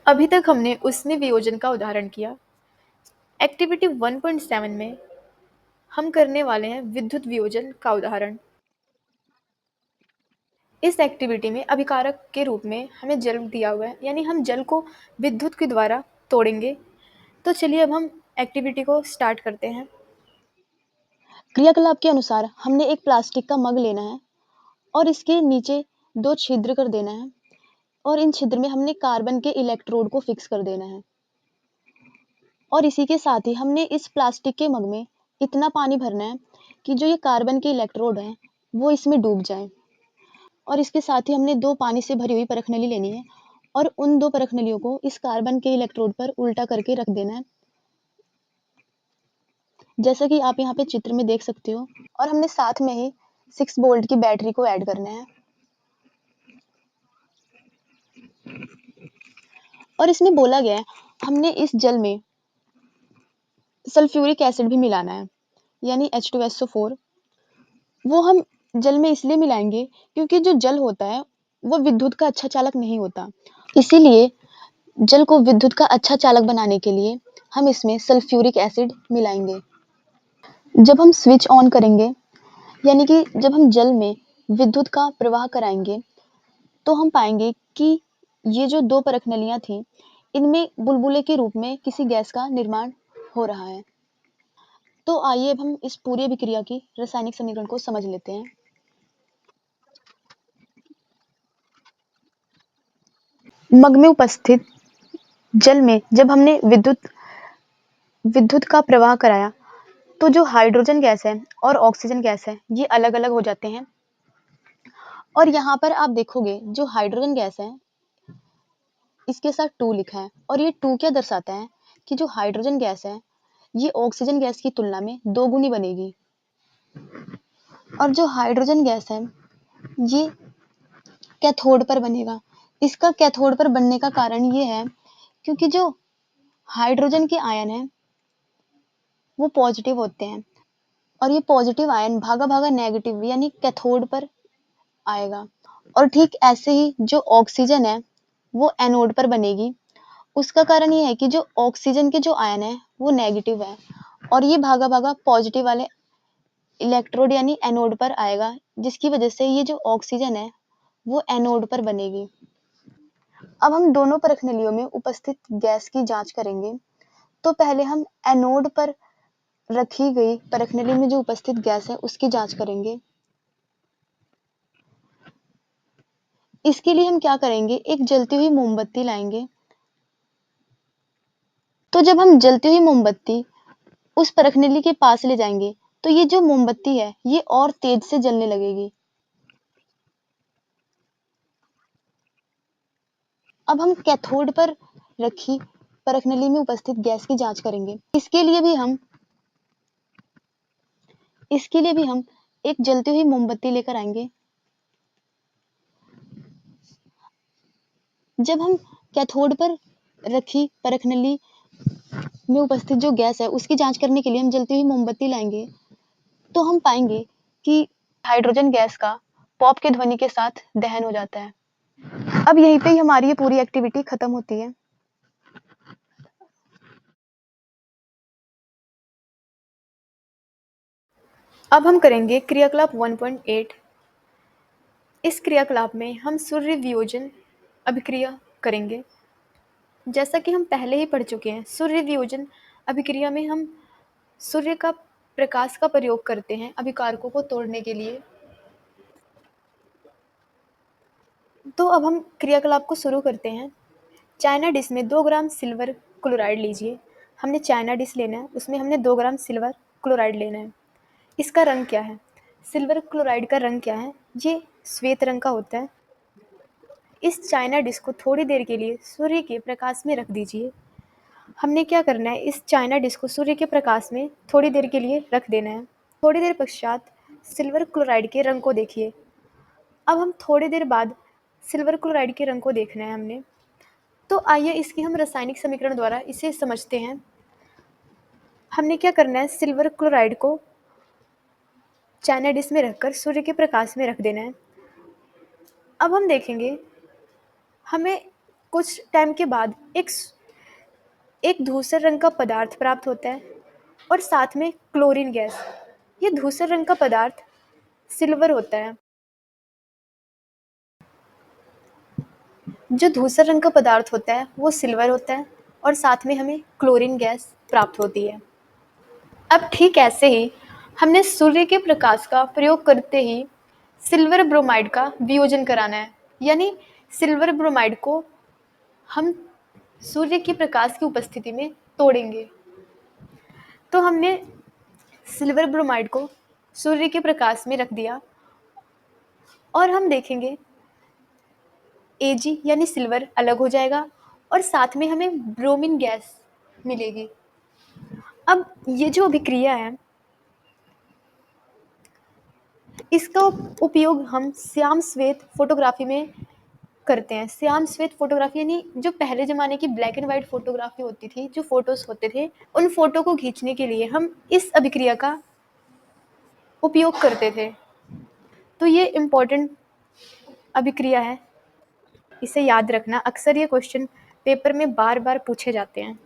अभी तक हमने उष्मीय वियोजन का उदाहरण किया। एक्टिविटी 1.7 में हम करने वाले हैं विद्युत वियोजन का उदाहरण। इस एक्टिविटी में अभिकारक के रूप में हमें जल दिया हुआ है, यानी हम जल को विद्युत के द्वारा तोड़ेंगे। तो चलिए अब हम एक्टिविटी को स्टार्ट करते हैं। क्रियाकलाप के अनुसार हमने एक प्लास्टिक का मग लेना है और इसके नीचे 2 छिद्र कर देना है और इन छिद्र में हमने कार्बन के इलेक्ट्रोड को फिक्स कर देना है। और इसी के साथ ही हमने इस प्लास्टिक के मग में इतना पानी भरना है कि जो ये कार्बन के इलेक्ट्रोड हैं वो इसमें डूब जाएं। और इसके साथ ही हमने 2 पानी से भरी हुई परखनली लेनी है और उन 2 परखनलियों को इस कार्बन के इलेक्ट्रोड पर उल्टा करके रख देना है, जैसा कि आप यहाँ पे चित्र में देख सकते हो। और हमने साथ में ही 6 वोल्ट की बैटरी को ऐड करना है। और इसमें बोला गया है हमने इस जल में सल्फ्यूरिक एसिड भी मिलाना है, यानी H2SO4। वो हम जल में इसलिए मिलाएंगे क्योंकि जो जल होता है वो विद्युत का अच्छा चालक नहीं होता। इसीलिए जल को विद्युत का अच्छा चालक बनाने के लिए हम इसमें सल्फ्यूरिक एसिड मिलाएंगे। जब हम स्विच ऑन करेंगे, यानी कि जब हम जल में विद्युत का प्रवाह कराएंगे, तो हम पाएंगे कि ये जो 2 परखनलियां थी इनमें बुलबुले के रूप में किसी गैस का निर्माण हो रहा है। तो आइए अब हम इस पूरी अभिक्रिया की रासायनिक समीकरण को समझ लेते हैं। मग में उपस्थित जल में जब हमने विद्युत का प्रवाह कराया, तो जो हाइड्रोजन गैस है और ऑक्सीजन गैस है ये अलग अलग हो जाते हैं। और यहाँ पर आप देखोगे जो हाइड्रोजन गैस है इसके साथ 2 लिखा है, और ये 2 क्या दर्शाता है कि जो हाइड्रोजन गैस है ये ऑक्सीजन गैस की तुलना में 2 गुनी बनेगी। और जो हाइड्रोजन गैस है ये कैथोड पर बनेगा। इसका कैथोड पर बनने का कारण ये है क्योंकि जो हाइड्रोजन के आयन है वो पॉजिटिव होते हैं और ये पॉजिटिव आयन भागा भागा नेगेटिव यानी कैथोड पर आएगा। और ठीक ऐसे ही जो ऑक्सीजन है वो एनोड पर बनेगी। उसका कारण ये है कि जो ऑक्सीजन के जो आयन है वो नेगेटिव है और ये भागा भागा पॉजिटिव वाले इलेक्ट्रोड यानी एनोड पर आएगा, जिसकी वजह से ये जो ऑक्सीजन है वो एनोड पर बनेगी। अब हम दोनों परखनलियों में उपस्थित गैस की जांच करेंगे। तो पहले हम एनोड पर रखी गई परखनली में जो उपस्थित गैस है उसकी जांच करेंगे। इसके लिए हम क्या करेंगे, एक जलती हुई मोमबत्ती लाएंगे। तो जब हम जलती हुई मोमबत्ती उस परखनली के पास ले जाएंगे तो ये जो मोमबत्ती है ये और तेज से जलने लगेगी। अब हम कैथोड पर रखी परखनली में उपस्थित गैस की जांच करेंगे। इसके लिए भी हम एक जलती हुई मोमबत्ती लेकर आएंगे। जब हम कैथोड पर रखी परखनली में उपस्थित जो गैस है उसकी जांच करने के लिए हम जलती हुई मोमबत्ती लाएंगे, तो हम पाएंगे कि हाइड्रोजन गैस का पॉप के ध्वनि के साथ दहन हो जाता है। अब यहीं पे ही हमारी ये पूरी एक्टिविटी खत्म होती है। अब हम करेंगे क्रियाकलाप 1.8। इस क्रियाकलाप में हम सूर्य वियोजन अभिक्रिया करेंगे। जैसा कि हम पहले ही पढ़ चुके हैं, सूर्य वियोजन अभिक्रिया में हम सूर्य का प्रकाश का प्रयोग करते हैं अभिकारकों को तोड़ने के लिए। तो अब हम क्रियाकलाप को शुरू करते हैं। चाइना डिश में 2 ग्राम सिल्वर क्लोराइड लीजिए। हमने चाइना डिश लेना है, उसमें हमने 2 ग्राम सिल्वर क्लोराइड लेना है। इसका रंग क्या है? सिल्वर क्लोराइड का रंग क्या है? ये श्वेत रंग का होता है। इस चाइना डिश को थोड़ी देर के लिए सूर्य के प्रकाश में रख दीजिए। हमने क्या करना है, इस चाइना डिश को सूर्य के प्रकाश में थोड़ी देर के लिए रख देना है। थोड़ी देर पश्चात सिल्वर क्लोराइड के रंग को देखिए। अब हम थोड़ी देर बाद सिल्वर क्लोराइड के रंग को देखना है हमने। तो आइए इसकी हम रासायनिक समीकरण द्वारा इसे समझते हैं। हमने क्या करना है, सिल्वर क्लोराइड को चाइना डिश में रखकर सूर्य के प्रकाश में रख देना है। अब हम देखेंगे हमें कुछ टाइम के बाद एक धूसर रंग का पदार्थ प्राप्त होता है और साथ में क्लोरीन गैस। ये धूसर रंग का पदार्थ सिल्वर होता है। जो धूसर रंग का पदार्थ होता है वो सिल्वर होता है और साथ में हमें क्लोरीन गैस प्राप्त होती है। अब ठीक ऐसे ही हमने सूर्य के प्रकाश का प्रयोग करते ही सिल्वर ब्रोमाइड का वियोजन कराना है, यानी सिल्वर ब्रोमाइड को हम सूर्य के प्रकाश की उपस्थिति में तोड़ेंगे। तो हमने सिल्वर ब्रोमाइड को सूर्य के प्रकाश में रख दिया और हम देखेंगे Ag यानी सिल्वर अलग हो जाएगा और साथ में हमें ब्रोमीन गैस मिलेगी। अब ये जो अभिक्रिया है इसका उपयोग हम श्याम श्वेत फोटोग्राफी में करते हैं। श्याम श्वेत फोटोग्राफी यानी जो पहले ज़माने की ब्लैक एंड वाइट फोटोग्राफी होती थी, जो फोटोज़ होते थे, उन फोटो को खींचने के लिए हम इस अभिक्रिया का उपयोग करते थे। तो ये इम्पोर्टेंट अभिक्रिया है, इसे याद रखना। अक्सर ये क्वेश्चन पेपर में बार बार पूछे जाते हैं।